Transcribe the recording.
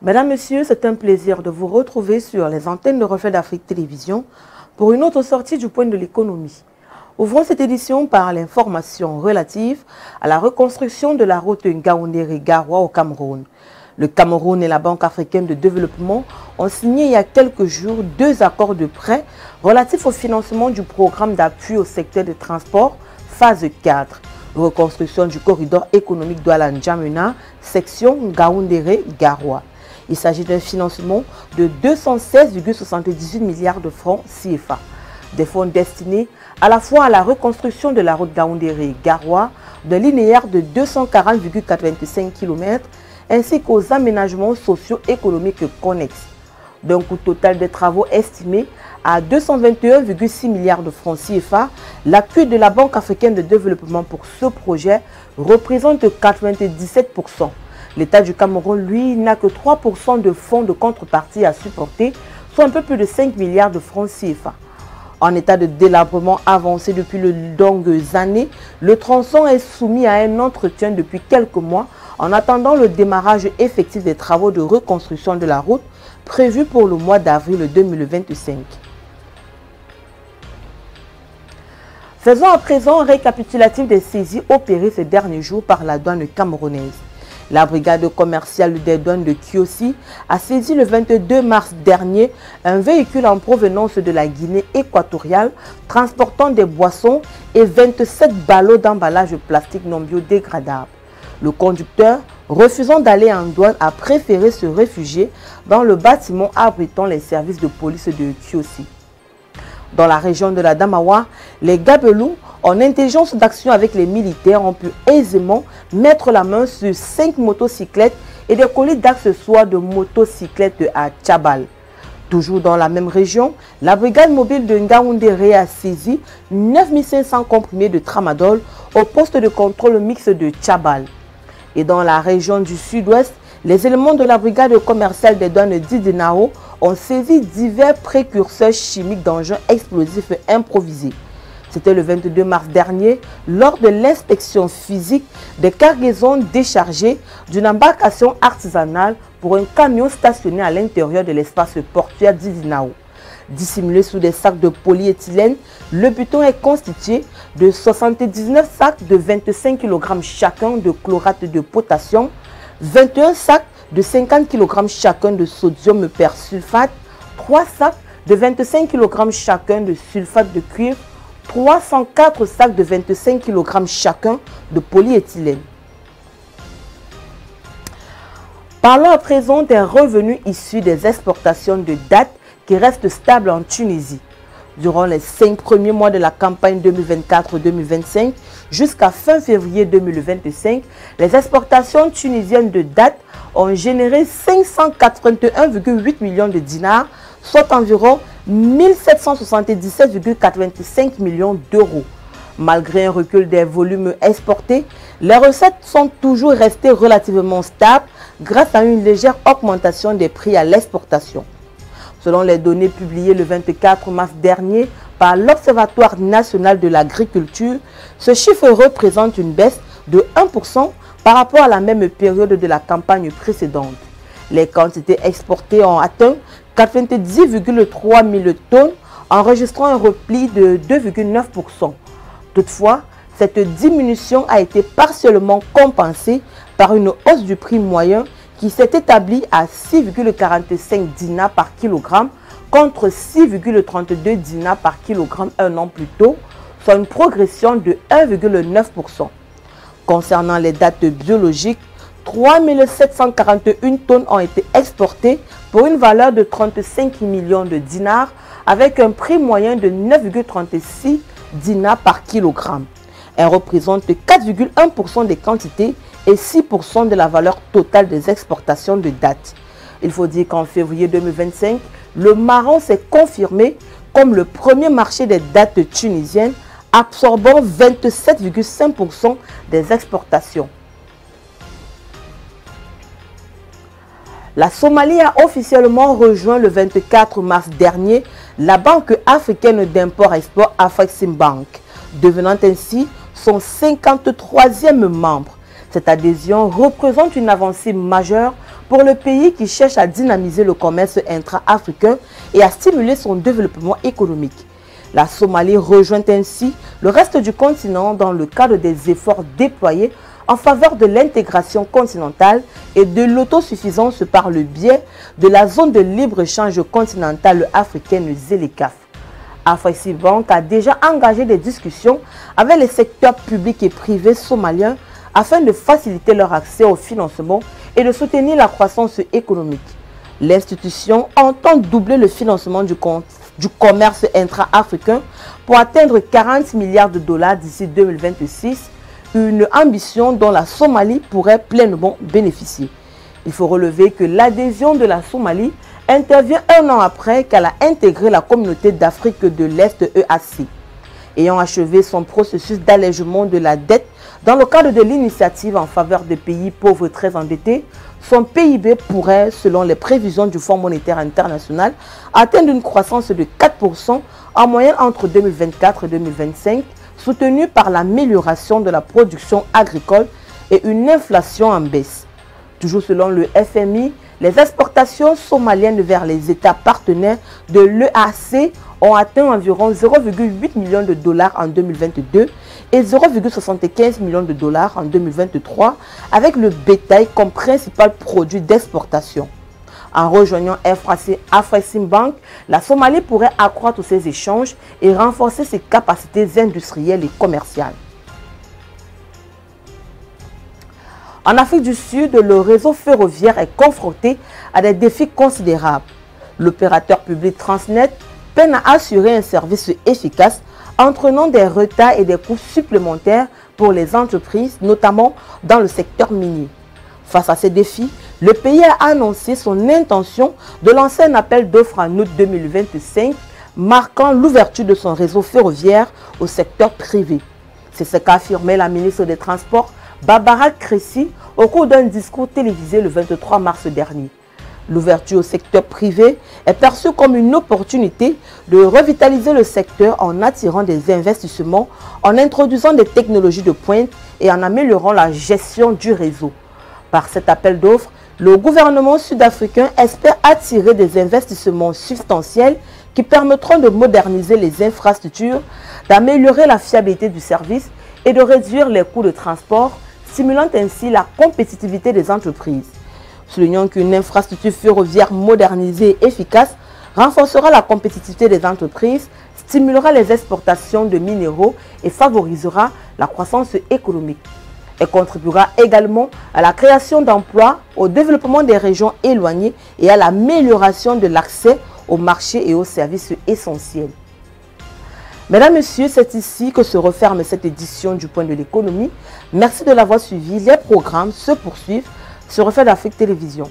Mesdames, Messieurs, c'est un plaisir de vous retrouver sur les antennes de Reflet d'Afrique Télévision pour une autre sortie du point de l'économie. Ouvrons cette édition par l'information relative à la reconstruction de la route Ngaoundéré-Garoua au Cameroun. Le Cameroun et la Banque africaine de développement ont signé il y a quelques jours 2 accords de prêt relatifs au financement du programme d'appui au secteur des transports, phase 4. Reconstruction du corridor économique Douala-N'Djamena, section Ngaoundéré-Garoua. Il s'agit d'un financement de 216,78 milliards de francs CFA. Des fonds destinés à la fois à la reconstruction de la route Ngaoundéré-Garoua, d'un linéaire de 240,85 km, ainsi qu'aux aménagements socio-économiques connexes. D'un coût total des travaux estimé à 221,6 milliards de francs CFA, l'appui de la Banque africaine de développement pour ce projet représente 97%. L'État du Cameroun, lui, n'a que 3% de fonds de contrepartie à supporter, soit un peu plus de 5 milliards de francs CFA. En état de délabrement avancé depuis de longues années, le tronçon est soumis à un entretien depuis quelques mois en attendant le démarrage effectif des travaux de reconstruction de la route prévus pour le mois d'avril 2025. Faisons à présent un récapitulatif des saisies opérées ces derniers jours par la douane camerounaise. La brigade commerciale des douanes de Kiossi a saisi le 22 mars dernier un véhicule en provenance de la Guinée équatoriale transportant des boissons et 27 ballots d'emballage plastique non biodégradables. Le conducteur, refusant d'aller en douane, a préféré se réfugier dans le bâtiment abritant les services de police de Kiossi. Dans la région de la Damawa, les Gabelous, en intelligence d'action avec les militaires, ont pu aisément mettre la main sur 5 motocyclettes et des colis d'accessoires de motocyclettes à Tchabal. Toujours dans la même région, la brigade mobile de Ngaoundéré a saisi 9500 comprimés de tramadol au poste de contrôle mixte de Tchabal. Et dans la région du sud-ouest, les éléments de la brigade commerciale des douanes d'Idenao ont saisi divers précurseurs chimiques d'engins explosifs improvisés. C'était le 22 mars dernier, lors de l'inspection physique des cargaisons déchargées d'une embarcation artisanale pour un camion stationné à l'intérieur de l'espace portuaire d'Idenao. Dissimulé sous des sacs de polyéthylène, le butin est constitué de 79 sacs de 25 kg chacun de chlorate de potassium, 21 sacs de 50 kg chacun de sodium persulfate, 3 sacs de 25 kg chacun de sulfate de cuivre, 304 sacs de 25 kg chacun de polyéthylène. Parlons à présent des revenus issus des exportations de dattes qui restent stables en Tunisie. Durant les 5 premiers mois de la campagne 2024-2025 jusqu'à fin février 2025, les exportations tunisiennes de dattes ont généré 581,8 millions de dinars, soit environ 1777,85 millions d'euros. Malgré un recul des volumes exportés, les recettes sont toujours restées relativement stables grâce à une légère augmentation des prix à l'exportation. Selon les données publiées le 24 mars dernier par l'Observatoire national de l'agriculture, ce chiffre représente une baisse de 1% par rapport à la même période de la campagne précédente. Les quantités exportées ont atteint 90,3 000 tonnes, enregistrant un repli de 2,9%. Toutefois, cette diminution a été partiellement compensée par une hausse du prix moyen qui s'est établi à 6,45 dinars par kilogramme contre 6,32 dinars par kilogramme un an plus tôt, soit une progression de 1,9%. Concernant les dattes biologiques, 3 741 tonnes ont été exportées pour une valeur de 35 millions de dinars avec un prix moyen de 9,36 dinars par kilogramme. Elle représente 4,1% des quantités et 6% de la valeur totale des exportations de dattes. Il faut dire qu'en février 2025, le Maroc s'est confirmé comme le premier marché des dattes tunisiennes, absorbant 27,5% des exportations. La Somalie a officiellement rejoint le 24 mars dernier la Banque africaine d'import-export Afreximbank, devenant ainsi son 53e membre. Cette adhésion représente une avancée majeure pour le pays qui cherche à dynamiser le commerce intra-africain et à stimuler son développement économique. La Somalie rejoint ainsi le reste du continent dans le cadre des efforts déployés en faveur de l'intégration continentale et de l'autosuffisance par le biais de la zone de libre-échange continentale africaine ZLECAf. Afreximbank a déjà engagé des discussions avec les secteurs publics et privés somaliens afin de faciliter leur accès au financement et de soutenir la croissance économique. L'institution entend doubler le financement du commerce intra-africain pour atteindre 40 milliards de dollars d'ici 2026, une ambition dont la Somalie pourrait pleinement bénéficier. Il faut relever que l'adhésion de la Somalie intervient un an après qu'elle a intégré la communauté d'Afrique de l'Est EAC. Ayant achevé son processus d'allègement de la dette dans le cadre de l'initiative en faveur des pays pauvres très endettés, son PIB pourrait, selon les prévisions du Fonds monétaire international, atteindre une croissance de 4% en moyenne entre 2024 et 2025, soutenue par l'amélioration de la production agricole et une inflation en baisse. Toujours selon le FMI, les exportations somaliennes vers les États partenaires de l'EAC ont atteint environ 0,8 millions de dollars en 2022 et 0,75 millions de dollars en 2023, avec le bétail comme principal produit d'exportation. En rejoignant Afreximbank, la Somalie pourrait accroître ses échanges et renforcer ses capacités industrielles et commerciales. En Afrique du Sud, le réseau ferroviaire est confronté à des défis considérables. L'opérateur public Transnet peine à assurer un service efficace, entraînant des retards et des coûts supplémentaires pour les entreprises, notamment dans le secteur minier. Face à ces défis, le pays a annoncé son intention de lancer un appel d'offres en août 2025, marquant l'ouverture de son réseau ferroviaire au secteur privé. C'est ce qu'a affirmé la ministre des Transports, Barbara Cressy, au cours d'un discours télévisé le 23 mars dernier. L'ouverture au secteur privé est perçue comme une opportunité de revitaliser le secteur en attirant des investissements, en introduisant des technologies de pointe et en améliorant la gestion du réseau. Par cet appel d'offres, le gouvernement sud-africain espère attirer des investissements substantiels qui permettront de moderniser les infrastructures, d'améliorer la fiabilité du service et de réduire les coûts de transport, stimulant ainsi la compétitivité des entreprises. Soulignons qu'une infrastructure ferroviaire modernisée et efficace renforcera la compétitivité des entreprises, stimulera les exportations de minéraux et favorisera la croissance économique. Elle contribuera également à la création d'emplois, au développement des régions éloignées et à l'amélioration de l'accès aux marchés et aux services essentiels. Mesdames, Messieurs, c'est ici que se referme cette édition du Point de l'économie. Merci de l'avoir suivi. Les programmes se poursuivent sur Reflet d'Afrique Télévision.